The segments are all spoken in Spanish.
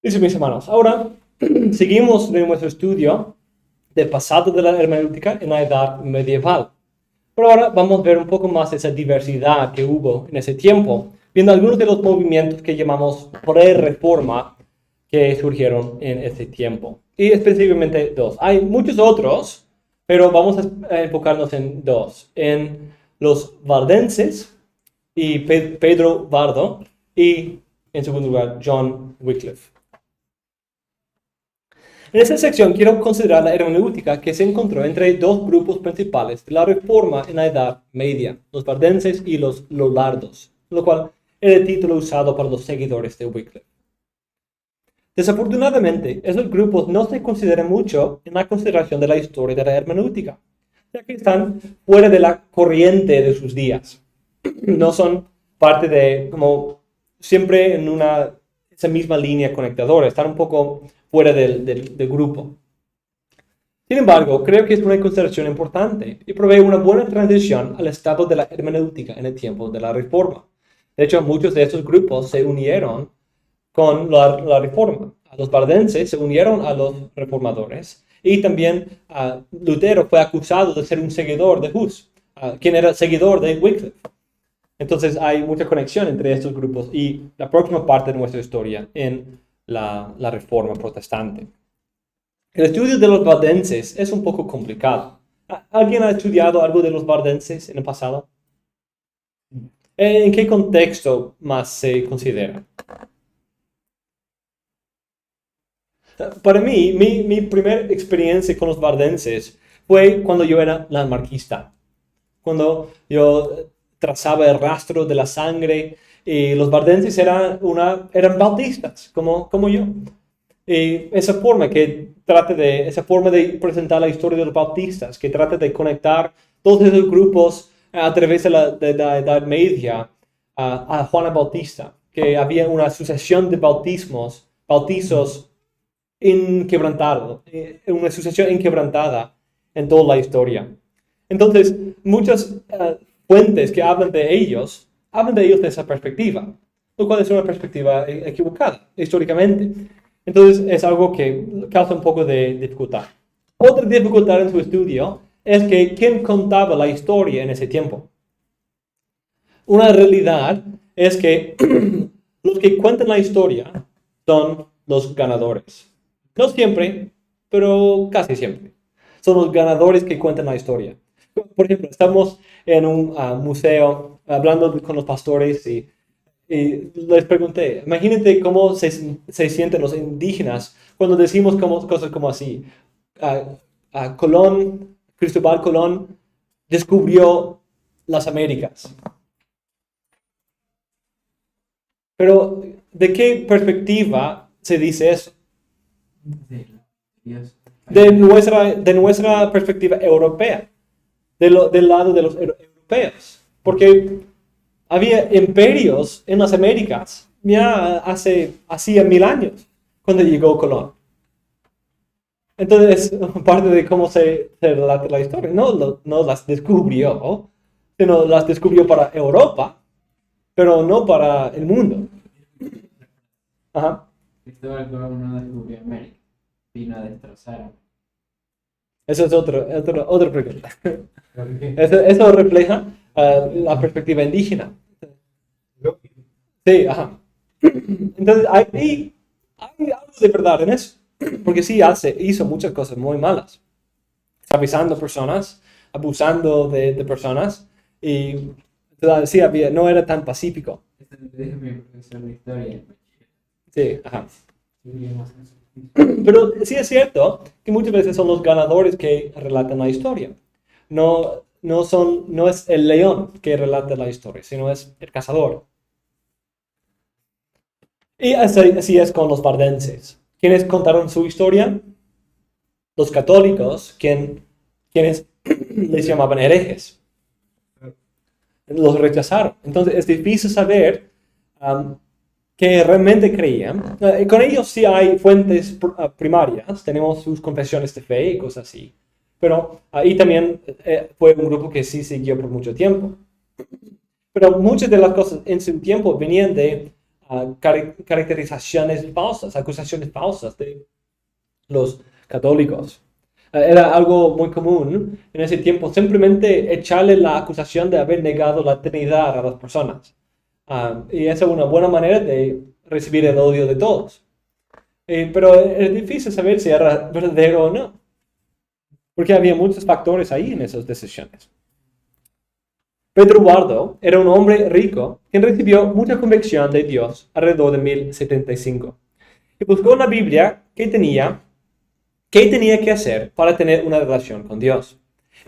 Dice mis hermanos, ahora seguimos en nuestro estudio del pasado de la hermenéutica en la edad medieval. Pero ahora vamos a ver un poco más de esa diversidad que hubo en ese tiempo, viendo algunos de los movimientos que llamamos pre-reforma que surgieron en ese tiempo. Y específicamente dos. Hay muchos otros, pero vamos a enfocarnos en dos. En los valdenses y Pedro Bardo, y en segundo lugar John Wycliffe. En esta sección quiero considerar la hermenéutica que se encontró entre dos grupos principales de la Reforma en la Edad Media, los valdenses y los lollardos, lo cual era el título usado para los seguidores de Wycliffe. Desafortunadamente, esos grupos no se consideran mucho en la consideración de la historia de la hermenéutica, ya que están fuera de la corriente de sus días. No son parte de, como siempre en esa misma línea conectadora, están un poco fuera del grupo. Sin embargo, creo que es una consideración importante y provee una buena transición al estado de la hermenéutica en el tiempo de la Reforma. De hecho, muchos de estos grupos se unieron con la Reforma. Los valdenses se unieron a los reformadores y también Lutero fue acusado de ser un seguidor de Hus, quien era seguidor de Wycliffe. Entonces hay mucha conexión entre estos grupos y la próxima parte de nuestra historia en la Reforma protestante. El estudio de los valdenses es un poco complicado. ¿Alguien ha estudiado algo de los valdenses en el pasado? ¿En qué contexto más se considera? Para mí, mi primera experiencia con los valdenses fue cuando yo era anarquista. Cuando yo trazaba el rastro de la sangre y los valdenses eran bautistas, como yo. Y esa forma de presentar la historia de los bautistas, que trata de conectar todos esos grupos a través de la Edad Media a Juan el Bautista, que había una sucesión de bautizos una sucesión inquebrantada en toda la historia. Entonces, muchas fuentes que hablan de ellos de esa perspectiva, lo cual es una perspectiva equivocada históricamente. Entonces, es algo que causa un poco de dificultad. Otra dificultad en su estudio es que ¿quién contaba la historia en ese tiempo? Una realidad es que los que cuentan la historia son los ganadores. No siempre, pero casi siempre. Son los ganadores que cuentan la historia. Por ejemplo, estamos en un museo hablando con los pastores y les pregunté, imagínate cómo se sienten los indígenas cuando decimos cosas como así. Cristóbal Colón descubrió las Américas. Pero, ¿de qué perspectiva se dice eso? De nuestra perspectiva europea, del lado de los europeos. Porque había imperios en las Américas ya hacía 1000 años, cuando llegó Colón. Entonces, parte de cómo se relata la historia, no las descubrió, sino las descubrió para Europa, pero no para el mundo. Ajá. Cristóbal Colón no descubrió América, vino a destrozar. Eso es otra pregunta. Eso refleja la perspectiva indígena. Sí, ajá. Entonces, hay algo de verdad en eso. Porque sí hizo muchas cosas muy malas. Esclavizando personas, abusando de personas. Y sí, no era tan pacífico. Esto lo dijo mi profesor de historia. Sí, ajá. Pero sí es cierto que muchas veces son los ganadores que relatan la historia. No es el león que relata la historia, sino es el cazador. Y así es con los valdenses. ¿Quiénes contaron su historia? Los católicos, quienes les llamaban herejes. Los rechazaron. Entonces es difícil saber que realmente creían. Con ellos sí hay fuentes primarias, tenemos sus confesiones de fe y cosas así. Pero ahí también fue un grupo que sí siguió por mucho tiempo. Pero muchas de las cosas en su tiempo venían de caracterizaciones falsas, acusaciones falsas de los católicos. Era algo muy común en ese tiempo, simplemente echarle la acusación de haber negado la Trinidad a las personas. Y esa es una buena manera de recibir el odio de todos. Pero es difícil saber si era verdadero o no, porque había muchos factores ahí en esas decisiones. Pedro Eduardo era un hombre rico quien recibió mucha convicción de Dios alrededor de 1075 y buscó en la Biblia qué tenía que hacer para tener una relación con Dios.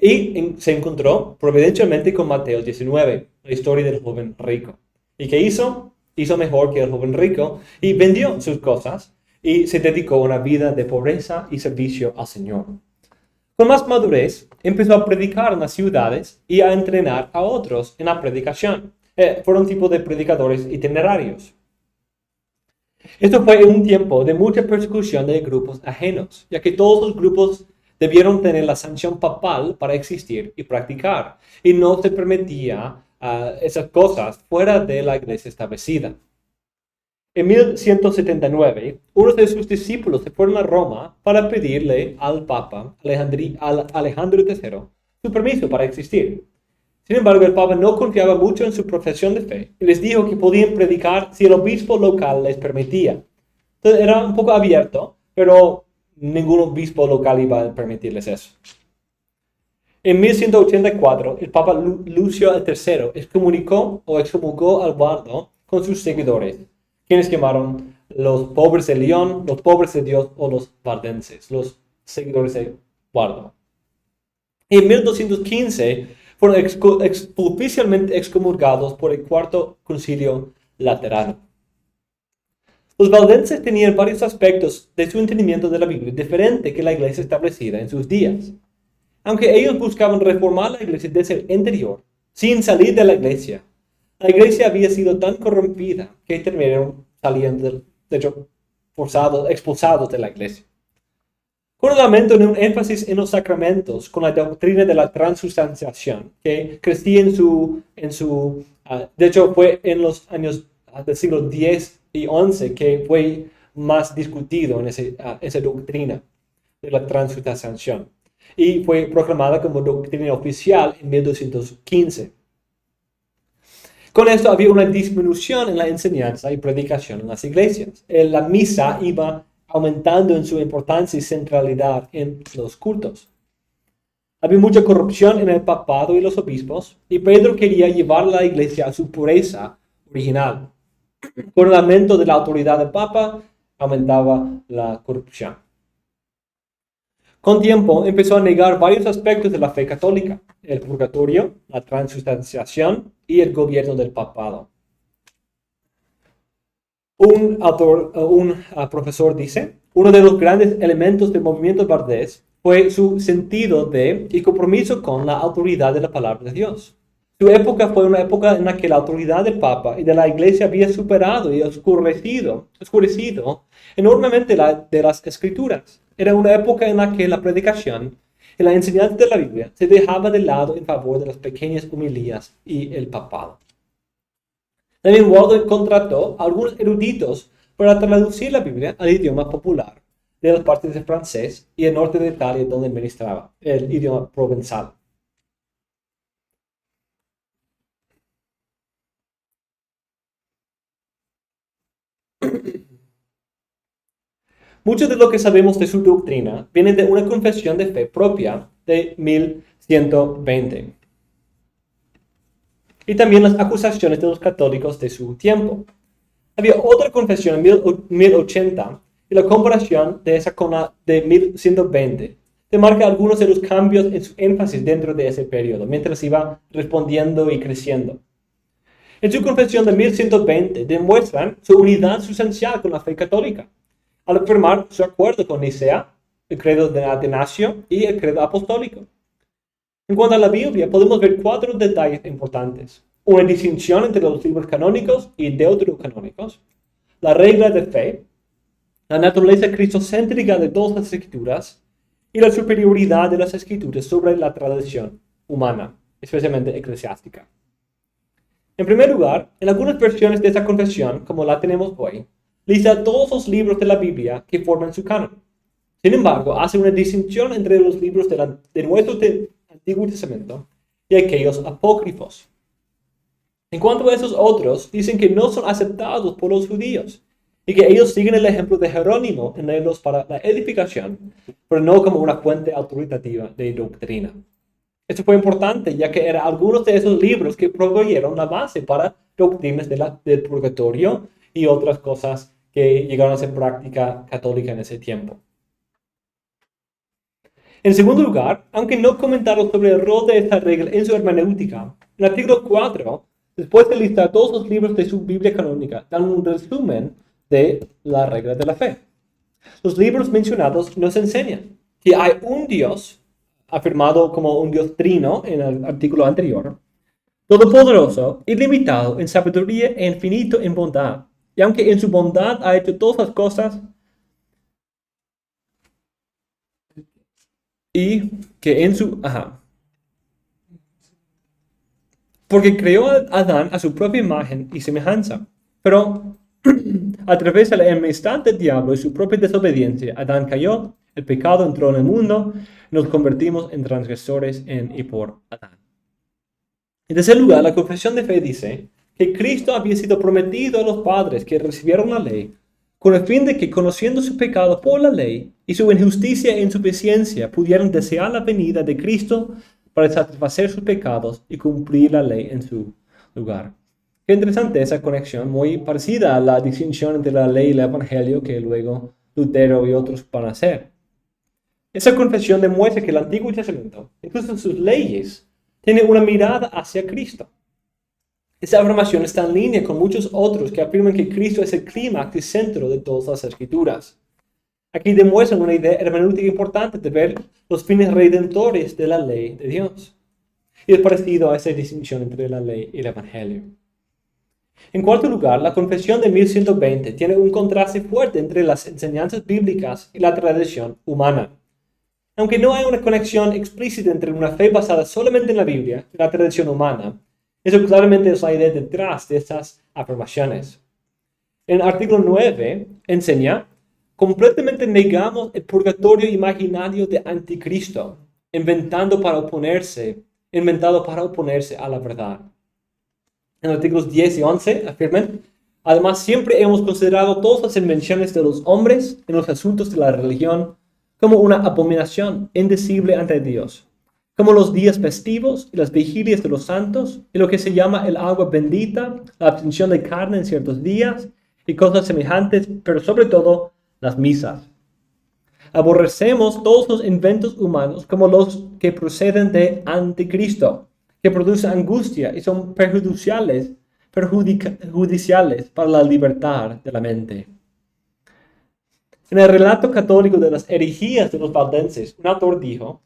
Y se encontró providencialmente con Mateo 19, la historia del joven rico. ¿Y qué hizo? Hizo mejor que el joven rico y vendió sus cosas y se dedicó a una vida de pobreza y servicio al Señor. Con más madurez, empezó a predicar en las ciudades y a entrenar a otros en la predicación. Fueron un tipo de predicadores itinerarios. Esto fue un tiempo de mucha persecución de grupos ajenos, ya que todos los grupos debieron tener la sanción papal para existir y practicar, y no se permitía esas cosas fuera de la iglesia establecida. En 1179, uno de sus discípulos se fueron a Roma para pedirle al Papa Alejandro III su permiso para existir. Sin embargo, el Papa no confiaba mucho en su profesión de fe y les dijo que podían predicar si el obispo local les permitía. Entonces era un poco abierto, pero ningún obispo local iba a permitirles eso. En 1184, el Papa Lucio III excomulgó al Bardo con sus seguidores, quienes llamaron los pobres de León, los pobres de Dios o los bardenses, los seguidores de Bardo. En 1215 fueron oficialmente excomulgados por el Cuarto Concilio Laterano. Los valdenses tenían varios aspectos de su entendimiento de la Biblia diferente que la iglesia establecida en sus días. Aunque ellos buscaban reformar la iglesia desde el interior, sin salir de la iglesia había sido tan corrompida que terminaron saliendo, de hecho, expulsados de la iglesia. Con un aumento de un énfasis en los sacramentos, con la doctrina de la transubstanciación, que crecía de hecho fue en los años del siglo X y XI que fue más discutido en esa doctrina de la transubstanciación, y fue proclamada como doctrina oficial en 1215. Con esto había una disminución en la enseñanza y predicación en las iglesias. La misa iba aumentando en su importancia y centralidad en los cultos. Había mucha corrupción en el papado y los obispos, y Pedro quería llevar a la iglesia a su pureza original. Con el aumento de la autoridad del papa, aumentaba la corrupción. Con tiempo, empezó a negar varios aspectos de la fe católica: el purgatorio, la transubstanciación y el gobierno del papado. Un profesor dice: uno de los grandes elementos del movimiento Valdés fue su sentido de y compromiso con la autoridad de la palabra de Dios. Su época fue una época en la que la autoridad del Papa y de la Iglesia había superado y oscurecido enormemente de las Escrituras. Era una época en la que la predicación y la enseñanza de la Biblia se dejaba de lado en favor de las pequeñas homilías y el papado. También Waldo contrató a algunos eruditos para traducir la Biblia al idioma popular de las partes de francés y el norte de Italia donde ministraba, el idioma provenzal. Mucho de lo que sabemos de su doctrina viene de una confesión de fe propia de 1120 y también las acusaciones de los católicos de su tiempo. Había otra confesión en 1080 y la comparación de esa con la de 1120 te marca algunos de los cambios en su énfasis dentro de ese periodo, mientras iba respondiendo y creciendo. En su confesión de 1120 demuestran su unidad sustancial con la fe católica, al afirmar su acuerdo con Nicea, el credo de Atanasio y el credo apostólico. En cuanto a la Biblia, podemos ver 4 detalles importantes: una distinción entre los libros canónicos y deuterocanónicos, la regla de fe, la naturaleza cristocéntrica de todas las escrituras y la superioridad de las escrituras sobre la tradición humana, especialmente eclesiástica. En primer lugar, en algunas versiones de esta confesión, como la tenemos hoy, lista todos los libros de la Biblia que forman su canon. Sin embargo, hace una distinción entre los libros de nuestro Antiguo Testamento y aquellos apócrifos. En cuanto a esos otros, dicen que no son aceptados por los judíos y que ellos siguen el ejemplo de Jerónimo en leerlos para la edificación, pero no como una fuente autoritativa de doctrina. Esto fue importante, ya que eran algunos de esos libros que proveyeron la base para doctrinas del purgatorio y otras cosas que llegaron a ser práctica católica en ese tiempo. En segundo lugar, aunque no comentaron sobre el rol de esta regla en su hermenéutica, en el artículo 4, después de listar todos los libros de su Biblia canónica, dan un resumen de la regla de la fe. Los libros mencionados nos enseñan que hay un Dios, afirmado como un Dios trino en el artículo anterior, todopoderoso, ilimitado en sabiduría e infinito en bondad. Y aunque en su bondad ha hecho todas las cosas, y que en su... porque creó a Adán a su propia imagen y semejanza. Pero a través de la enemistad del diablo y su propia desobediencia, Adán cayó, el pecado entró en el mundo, y nos convertimos en transgresores en y por Adán. En tercer lugar, la confesión de fe dice que Cristo había sido prometido a los padres que recibieron la ley, con el fin de que, conociendo su pecado por la ley y su injusticia e insuficiencia, pudieran desear la venida de Cristo para satisfacer sus pecados y cumplir la ley en su lugar. Qué interesante esa conexión, muy parecida a la distinción entre la ley y el evangelio que luego Lutero y otros van a hacer. Esa confesión demuestra que el Antiguo Testamento, incluso en sus leyes, tiene una mirada hacia Cristo. Esa afirmación está en línea con muchos otros que afirman que Cristo es el clímax y centro de todas las escrituras. Aquí demuestran una idea hermenéutica importante de ver los fines redentores de la ley de Dios. Y es parecido a esa distinción entre la ley y el evangelio. En cuarto lugar, la confesión de 1120 tiene un contraste fuerte entre las enseñanzas bíblicas y la tradición humana. Aunque no hay una conexión explícita entre una fe basada solamente en la Biblia y la tradición humana, eso claramente es la idea detrás de estas afirmaciones. En el artículo 9 enseña: completamente negamos el purgatorio imaginario de Anticristo, inventado para oponerse a la verdad. En los artículos 10 y 11 afirman: además, siempre hemos considerado todas las invenciones de los hombres en los asuntos de la religión como una abominación indecible ante Dios, como los días festivos y las vigilias de los santos, y lo que se llama el agua bendita, la abstención de carne en ciertos días, y cosas semejantes, pero sobre todo las misas. Aborrecemos todos los inventos humanos como los que proceden de Anticristo, que producen angustia y son perjudiciales para la libertad de la mente. En el relato católico de las herejías de los valdenses, un autor dijo: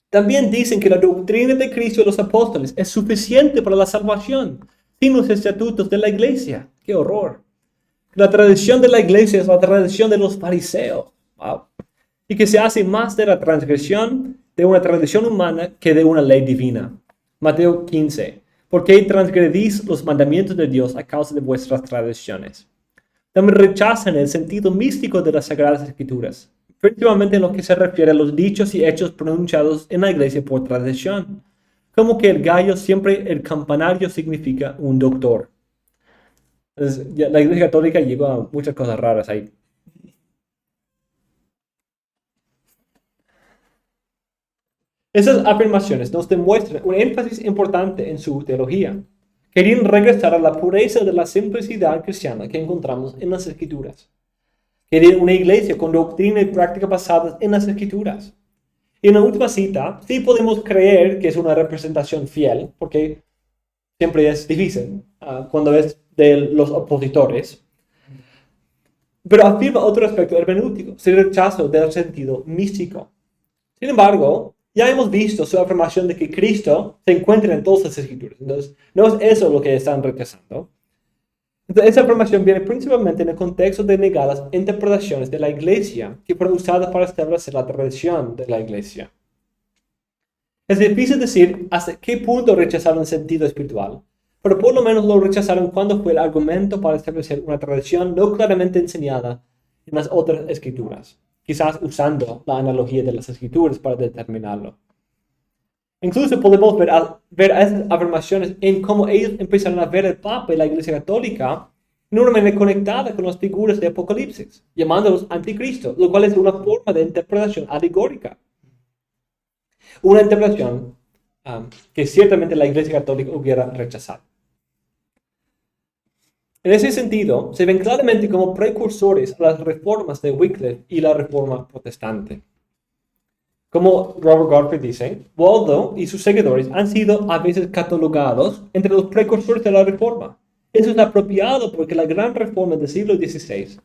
también dicen que la doctrina de Cristo y los apóstoles es suficiente para la salvación, sin los estatutos de la iglesia. ¡Qué horror! La tradición de la iglesia es la tradición de los fariseos. ¡Wow! Y que se hace más de la transgresión de una tradición humana que de una ley divina. Mateo 15. ¿Por qué transgredís los mandamientos de Dios a causa de vuestras tradiciones? También rechazan el sentido místico de las Sagradas Escrituras, principalmente en lo que se refiere a los dichos y hechos pronunciados en la iglesia por tradición, como que el campanario significa un doctor. Entonces, la iglesia católica llegó a muchas cosas raras ahí. Esas afirmaciones nos demuestran un énfasis importante en su teología. Querían regresar a la pureza de la simplicidad cristiana que encontramos en las Escrituras. Querían una iglesia con doctrina y práctica basadas en las Escrituras. Y en la última cita, sí podemos creer que es una representación fiel, porque siempre es difícil cuando es de los opositores. Pero afirma otro aspecto hermenéutico, el rechazo del sentido místico. Sin embargo, ya hemos visto su afirmación de que Cristo se encuentra en todas las Escrituras. Entonces, no es eso lo que están rechazando. Entonces, esa afirmación viene principalmente en el contexto de negar las interpretaciones de la iglesia que fueron usadas para establecer la tradición de la iglesia. Es difícil decir hasta qué punto rechazaron el sentido espiritual, pero por lo menos lo rechazaron cuando fue el argumento para establecer una tradición no claramente enseñada en las otras escrituras, quizás usando la analogía de las escrituras para determinarlo. Incluso podemos ver esas afirmaciones en cómo ellos empezaron a ver el Papa y la Iglesia Católica en una manera conectada con las figuras de Apocalipsis, llamándolos anticristo, lo cual es una forma de interpretación alegórica. Una interpretación que ciertamente la Iglesia Católica hubiera rechazado. En ese sentido, se ven claramente como precursores a las reformas de Wycliffe y la reforma protestante. Como Robert Godfrey dice, Waldo y sus seguidores han sido a veces catalogados entre los precursores de la reforma. Eso es apropiado porque la gran reforma del siglo XVI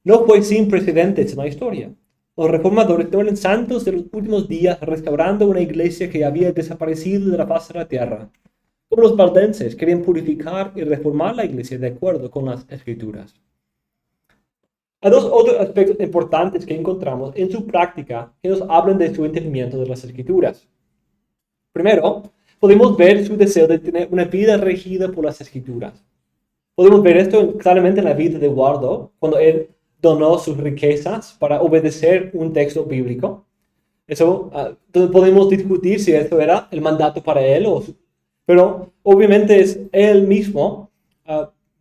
no fue sin precedentes en la historia. Los reformadores eran santos de los últimos días restaurando una iglesia que había desaparecido de la faz de la tierra. Como los valdenses querían purificar y reformar la iglesia de acuerdo con las escrituras. Hay dos otros aspectos importantes que encontramos en su práctica que nos hablan de su entendimiento de las escrituras. Primero, podemos ver su deseo de tener una vida regida por las escrituras. Podemos ver esto claramente en la vida de Waldo, cuando él donó sus riquezas para obedecer un texto bíblico. Eso, podemos discutir si esto era el mandato para él, pero obviamente es él mismo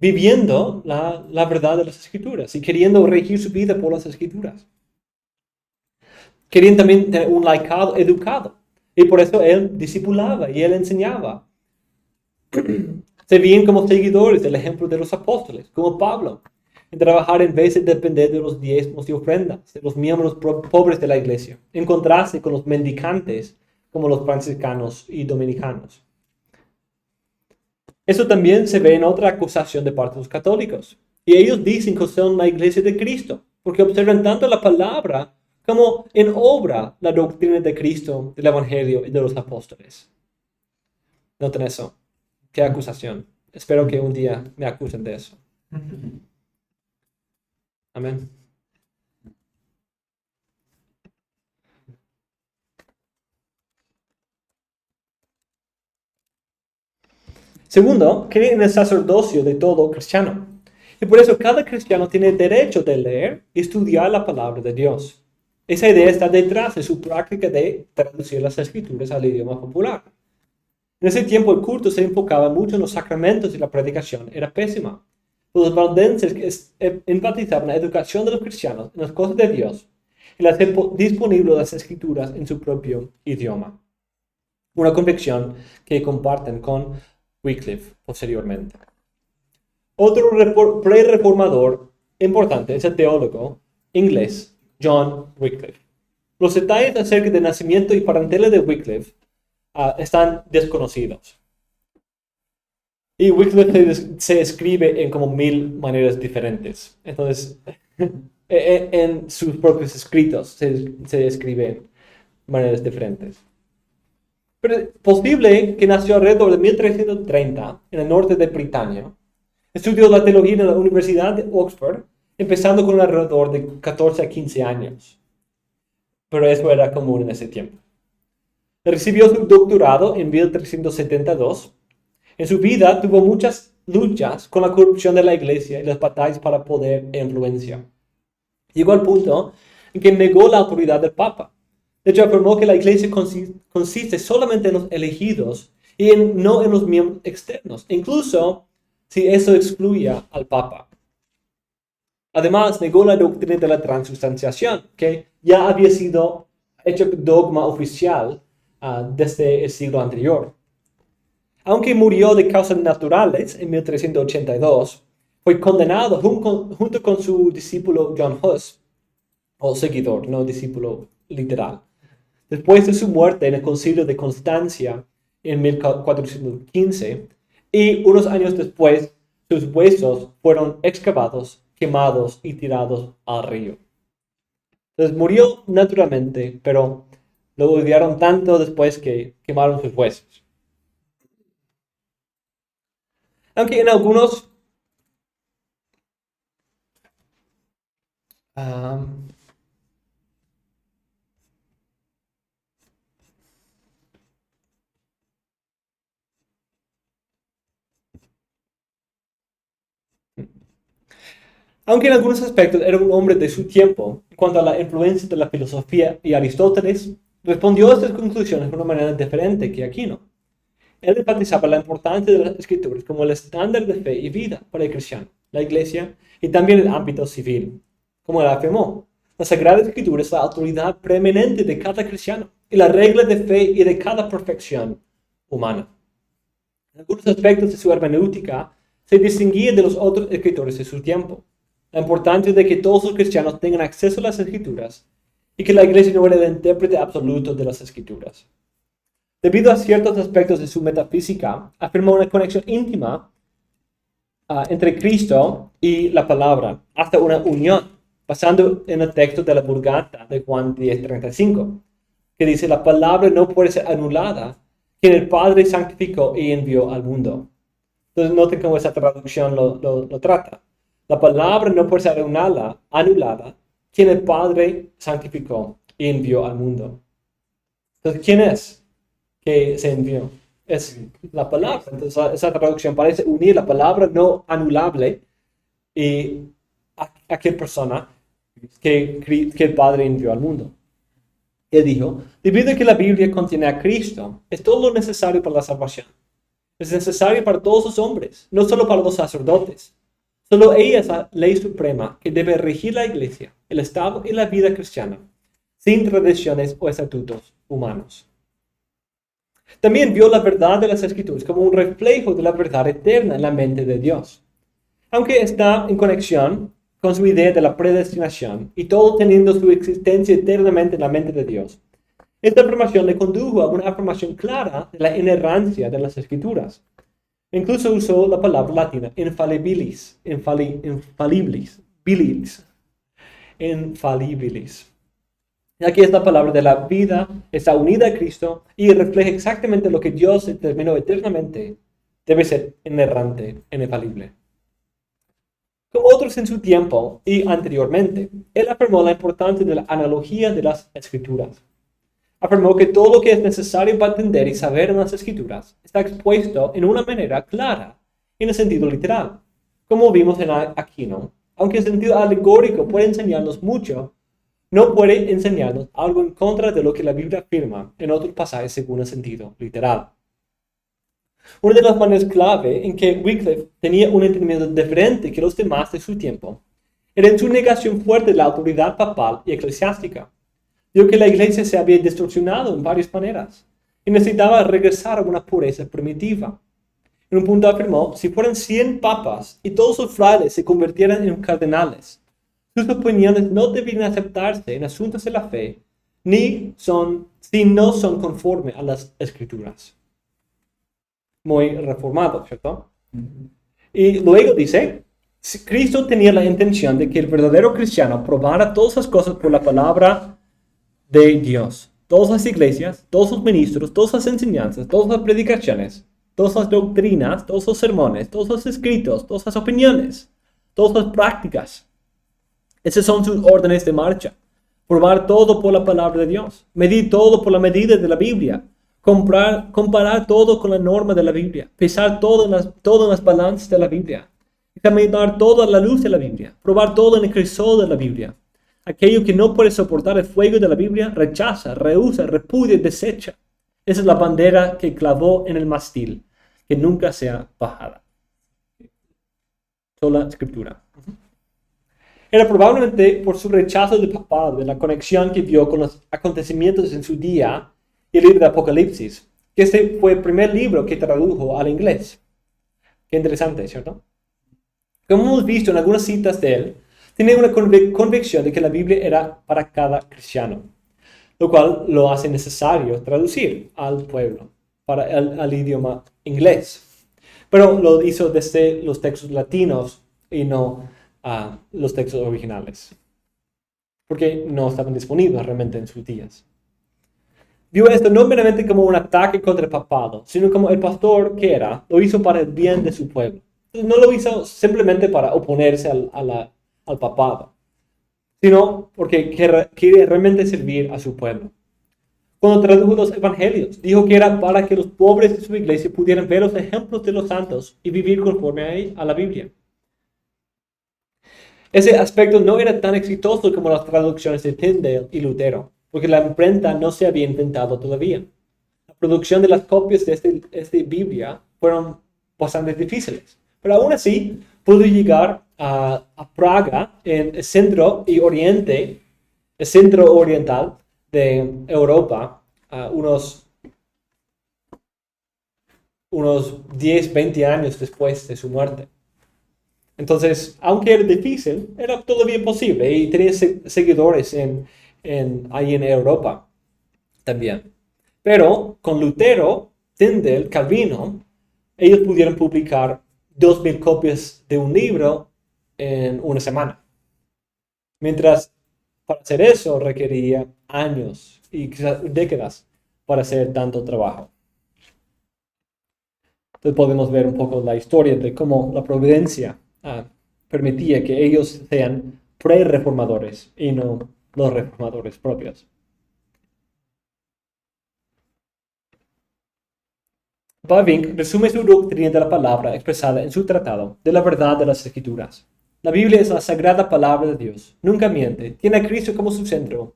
viviendo la verdad de las escrituras y queriendo regir su vida por las escrituras. Querían también tener un laicado educado. Y por eso él discipulaba y él enseñaba. Se veían como seguidores del ejemplo de los apóstoles, como Pablo, en trabajar en vez de depender de los diezmos y ofrendas de los miembros pobres de la iglesia, en contraste con los mendicantes como los franciscanos y dominicanos. Eso también se ve en otra acusación de parte de los católicos. Y ellos dicen que son la iglesia de Cristo, porque observan tanto la palabra como en obra la doctrina de Cristo, del Evangelio y de los apóstoles. Noten eso. Qué acusación. Espero que un día me acusen de eso. Amén. Segundo, creen en el sacerdocio de todo cristiano. Y por eso cada cristiano tiene el derecho de leer y estudiar la palabra de Dios. Esa idea está detrás de su práctica de traducir las escrituras al idioma popular. En ese tiempo el culto se enfocaba mucho en los sacramentos y la predicación era pésima. Los valdenses enfatizaban la educación de los cristianos en las cosas de Dios y hacer disponibles las escrituras en su propio idioma. Una convicción que comparten con Wycliffe posteriormente. Otro pre-reformador importante es el teólogo inglés John Wycliffe. Los detalles acerca del nacimiento y parentela de Wycliffe están desconocidos. Y Wycliffe se escribe en como 1000 maneras diferentes. Entonces, en sus propios escritos se escribe en maneras diferentes. Pero es posible que nació alrededor de 1330 en el norte de Britania. Estudió la teología en la Universidad de Oxford, empezando con alrededor de 14 a 15 años. Pero eso era común en ese tiempo. Recibió su doctorado en 1372. En su vida tuvo muchas luchas con la corrupción de la iglesia y las batallas para poder e influencia. Llegó al punto en que negó la autoridad del Papa. De hecho, afirmó que la iglesia consiste solamente en los elegidos y no en los miembros externos, incluso si eso excluía al Papa. Además, negó la doctrina de la transubstanciación, que ya había sido hecho dogma oficial desde el siglo anterior. Aunque murió de causas naturales en 1382, fue condenado junto con su discípulo John Huss, o seguidor, no discípulo literal. Después de su muerte en el concilio de Constancia en 1415, y unos años después, sus huesos fueron excavados, quemados y tirados al río. Entonces murió naturalmente, pero lo odiaron tanto después que quemaron sus huesos. Aunque en algunos Aunque en algunos aspectos era un hombre de su tiempo, en cuanto a la influencia de la filosofía y Aristóteles, respondió a estas conclusiones de una manera diferente que Aquino. Él enfatizaba la importancia de las escrituras como el estándar de fe y vida para el cristiano, la iglesia y también el ámbito civil. Como él afirmó, la Sagrada Escritura es la autoridad preeminente de cada cristiano y la regla de fe y de cada perfección humana. En algunos aspectos de su hermenéutica se distinguía de los otros escritores de su tiempo. La importancia de que todos los cristianos tengan acceso a las escrituras y que la iglesia no era el intérprete absoluto de las escrituras. Debido a ciertos aspectos de su metafísica, afirmó una conexión íntima entre Cristo y la palabra, hasta una unión, basando en el texto de la Vulgata de Juan 10:35, que dice: la palabra no puede ser anulada, que el Padre santificó y envió al mundo. Entonces noten cómo esa traducción lo trata. La palabra no puede ser anulada, quien el Padre santificó y envió al mundo. Entonces, ¿quién es que se envió? Es la palabra. Entonces, esa traducción parece unir la palabra no anulable y a aquella persona que el Padre envió al mundo. Él dijo: debido a que la Biblia contiene a Cristo, es todo lo necesario para la salvación. Es necesario para todos los hombres, no solo para los sacerdotes. Solo ella es la ley suprema que debe regir la iglesia, el Estado y la vida cristiana, sin tradiciones o estatutos humanos. También vio la verdad de las Escrituras como un reflejo de la verdad eterna en la mente de Dios. Aunque está en conexión con su idea de la predestinación y todo teniendo su existencia eternamente en la mente de Dios, esta afirmación le condujo a una afirmación clara de la inerrancia de las Escrituras. Incluso usó la palabra latina infalibilis. Y aquí esta palabra de la vida está unida a Cristo y refleja exactamente lo que Dios determinó eternamente. Debe ser inerrante, infalible. Como otros en su tiempo y anteriormente, él afirmó la importancia de la analogía de las Escrituras. Afirmó que todo lo que es necesario para entender y saber en las Escrituras está expuesto en una manera clara, en el sentido literal. Como vimos en Aquino, aunque el sentido alegórico puede enseñarnos mucho, no puede enseñarnos algo en contra de lo que la Biblia afirma en otros pasajes según el sentido literal. Una de las maneras clave en que Wycliffe tenía un entendimiento diferente que los demás de su tiempo era en su negación fuerte de la autoridad papal y eclesiástica. Dijo que la iglesia se había distorsionado en varias maneras y necesitaba regresar a una pureza primitiva. En un punto afirmó: si fueran 100 papas y todos los frailes se convirtieran en cardenales, sus opiniones no deberían aceptarse en asuntos de la fe, si no son conformes a las Escrituras. Muy reformado, ¿cierto? Y luego dice: Cristo tenía la intención de que el verdadero cristiano probara todas las cosas por la palabra de Dios. Todas las iglesias, todos los ministros, todas las enseñanzas, todas las predicaciones, todas las doctrinas, todos los sermones, todos los escritos, todas las opiniones, todas las prácticas. Esas son sus órdenes de marcha. Probar todo por la palabra de Dios. Medir todo por la medida de la Biblia. Comparar todo con la norma de la Biblia. Pesar todo en las balanzas de la Biblia. Examinar todo a la luz de la Biblia. Probar todo en el crisol de la Biblia. Aquello que no puede soportar el fuego de la Biblia, rechaza, rehúsa, repudia y desecha. Esa es la bandera que clavó en el mástil, que nunca sea bajada. Sola Escritura. Era probablemente por su rechazo del papado, de la conexión que vio con los acontecimientos en su día y el libro de Apocalipsis, que este fue el primer libro que tradujo al inglés. Qué interesante, ¿cierto? Como hemos visto en algunas citas de él, tenía una convicción de que la Biblia era para cada cristiano, lo cual lo hace necesario traducir al pueblo, al idioma inglés. Pero lo hizo desde los textos latinos y no los textos originales, porque no estaban disponibles realmente en sus días. Vio esto no meramente como un ataque contra el papado, sino como el pastor que era, lo hizo para el bien de su pueblo. No lo hizo simplemente para oponerse al papado, sino porque quiere realmente servir a su pueblo. Cuando tradujo los evangelios, dijo que era para que los pobres de su iglesia pudieran ver los ejemplos de los santos y vivir conforme a la Biblia. Ese aspecto no era tan exitoso como las traducciones de Tyndale y Lutero, porque la imprenta no se había inventado todavía. La producción de las copias de esta Biblia fueron bastante difíciles, pero aún así pudo llegar a Praga, en el centro y oriente, el centro oriental de Europa, unos 10, 20 años después de su muerte. Entonces, aunque era difícil, era todavía posible y tenía seguidores ahí en Europa también. Pero con Lutero, Tyndale, Calvino, ellos pudieron publicar 2000 copias de un libro en una semana. Mientras para hacer eso requería años y quizás décadas para hacer tanto trabajo. Entonces podemos ver un poco la historia de cómo la providencia permitía que ellos sean pre-reformadores y no los reformadores propios. Bavinck resume su doctrina de la palabra expresada en su tratado de la verdad de las Escrituras. La Biblia es la sagrada palabra de Dios, nunca miente, tiene a Cristo como su centro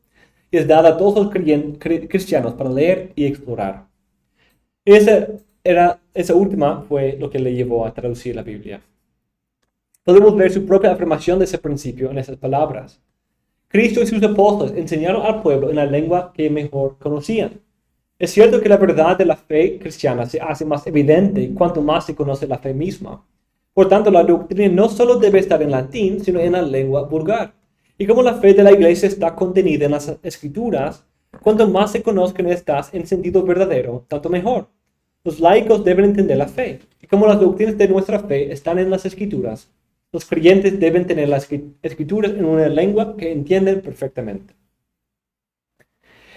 y es dada a todos los cristianos para leer y explorar. Esa última fue lo que le llevó a traducir la Biblia. Podemos ver su propia afirmación de ese principio en esas palabras. Cristo y sus apóstoles enseñaron al pueblo en la lengua que mejor conocían. Es cierto que la verdad de la fe cristiana se hace más evidente cuanto más se conoce la fe misma. Por tanto, la doctrina no solo debe estar en latín, sino en la lengua vulgar. Y como la fe de la iglesia está contenida en las escrituras, cuanto más se conozcan estas en sentido verdadero, tanto mejor. Los laicos deben entender la fe. Y como las doctrinas de nuestra fe están en las escrituras, los creyentes deben tener las escrituras en una lengua que entienden perfectamente.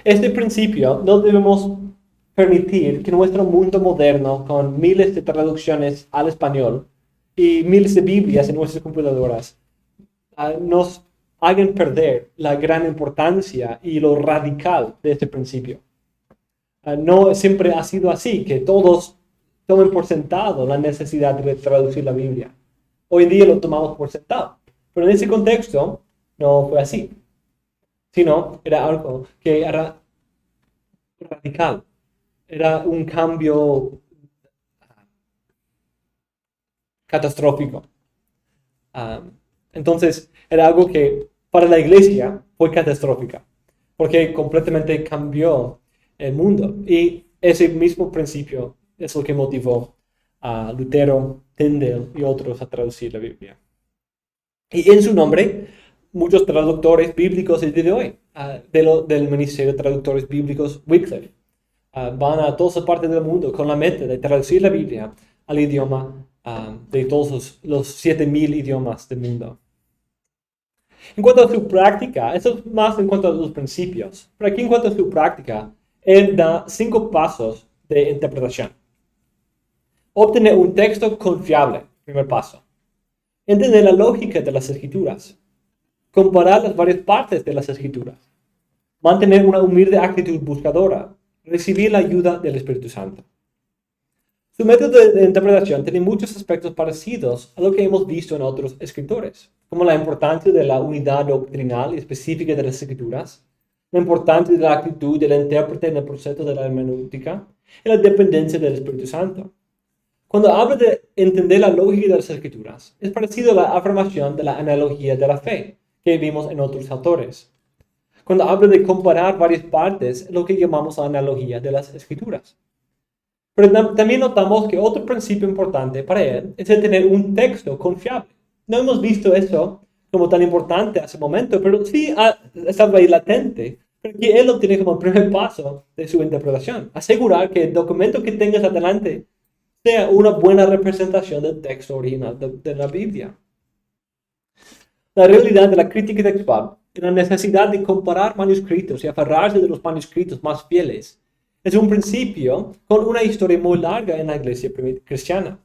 Este principio no debemos permitir que nuestro mundo moderno, con miles de traducciones al español y miles de Biblias en nuestras computadoras, nos hagan perder la gran importancia y lo radical de este principio. No siempre ha sido así, que todos tomen por sentado la necesidad de traducir la Biblia. Hoy en día lo tomamos por sentado, pero en ese contexto no fue así, sino era algo que era radical, era un cambio catastrófico. Entonces, era algo que para la iglesia fue catastrófica, porque completamente cambió el mundo. Y ese mismo principio es lo que motivó a Lutero, Tyndale y otros a traducir la Biblia. Y en su nombre, muchos traductores bíblicos el día de hoy, del Ministerio de Traductores Bíblicos Wycliffe, van a todas partes del mundo con la meta de traducir la Biblia al idioma de todos los 7000 idiomas del mundo. En cuanto a su práctica, eso es más en cuanto a los principios, pero aquí en cuanto a su práctica, él da 5 pasos de interpretación. Obtener un texto confiable, primer paso. Entender la lógica de las escrituras. Comparar las varias partes de las escrituras. Mantener una humilde actitud buscadora. Recibir la ayuda del Espíritu Santo. Su método de interpretación tiene muchos aspectos parecidos a lo que hemos visto en otros escritores, como la importancia de la unidad doctrinal y específica de las escrituras, la importancia de la actitud del intérprete en el proceso de la hermenéutica y la dependencia del Espíritu Santo. Cuando habla de entender la lógica de las escrituras, es parecido a la afirmación de la analogía de la fe que vimos en otros autores. Cuando habla de comparar varias partes, es lo que llamamos la analogía de las escrituras. Pero también notamos que otro principio importante para él es el tener un texto confiable. No hemos visto eso como tan importante hace un momento, pero sí ha estado ahí latente. Pero aquí él lo tiene como el primer paso de su interpretación. Asegurar que el documento que tengas adelante sea una buena representación del texto original de la Biblia. La realidad de la crítica textual y la necesidad de comparar manuscritos y aferrarse de los manuscritos más fieles es un principio con una historia muy larga en la iglesia cristiana.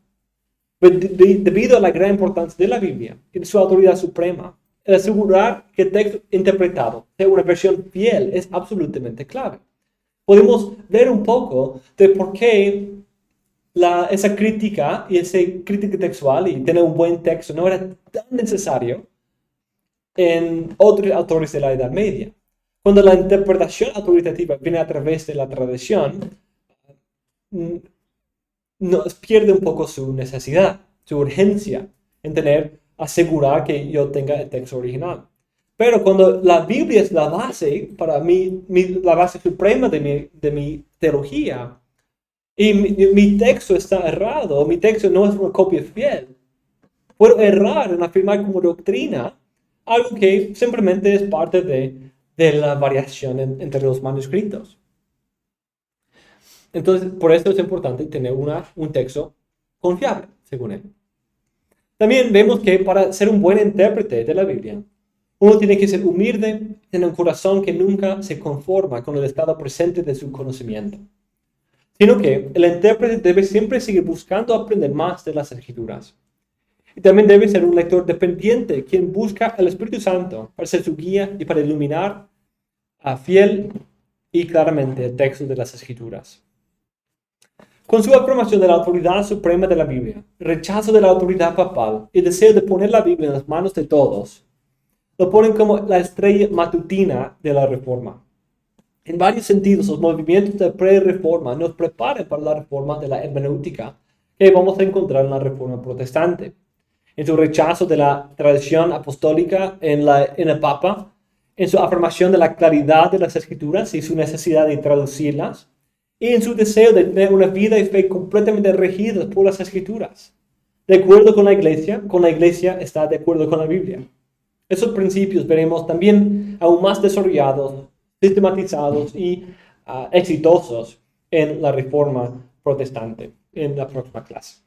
Debido a la gran importancia de la Biblia y de su autoridad suprema, el asegurar que el texto interpretado sea una versión fiel es absolutamente clave. Podemos ver un poco de por qué esa crítica y esa crítica textual y tener un buen texto no era tan necesario en otros autores de la Edad Media. Cuando la interpretación autoritativa viene a través de la tradición, pierde un poco su necesidad, su urgencia en asegurar que yo tenga el texto original. Pero cuando la Biblia es la base, para mí, la base suprema de mi teología, y mi texto está errado, mi texto no es una copia fiel, puedo errar en afirmar como doctrina algo que simplemente es parte de la variación entre los manuscritos. Entonces, por eso es importante tener un texto confiable, según él. También vemos que para ser un buen intérprete de la Biblia, uno tiene que ser humilde, tener un corazón que nunca se conforma con el estado presente de su conocimiento, sino que el intérprete debe siempre seguir buscando aprender más de las Escrituras. Y también debe ser un lector dependiente, quien busca al Espíritu Santo para ser su guía y para iluminar fiel y claramente el texto de las Escrituras. Con su afirmación de la autoridad suprema de la Biblia, rechazo de la autoridad papal y deseo de poner la Biblia en las manos de todos, lo ponen como la estrella matutina de la Reforma. En varios sentidos, los movimientos de pre-reforma nos preparan para la reforma de la hermenéutica que vamos a encontrar en la Reforma protestante. En su rechazo de la tradición apostólica en el Papa, en su afirmación de la claridad de las Escrituras y su necesidad de traducirlas, y en su deseo de tener una vida y fe completamente regidas por las Escrituras. De acuerdo con la Iglesia está de acuerdo con la Biblia. Esos principios veremos también aún más desarrollados, sistematizados y exitosos en la Reforma protestante en la próxima clase.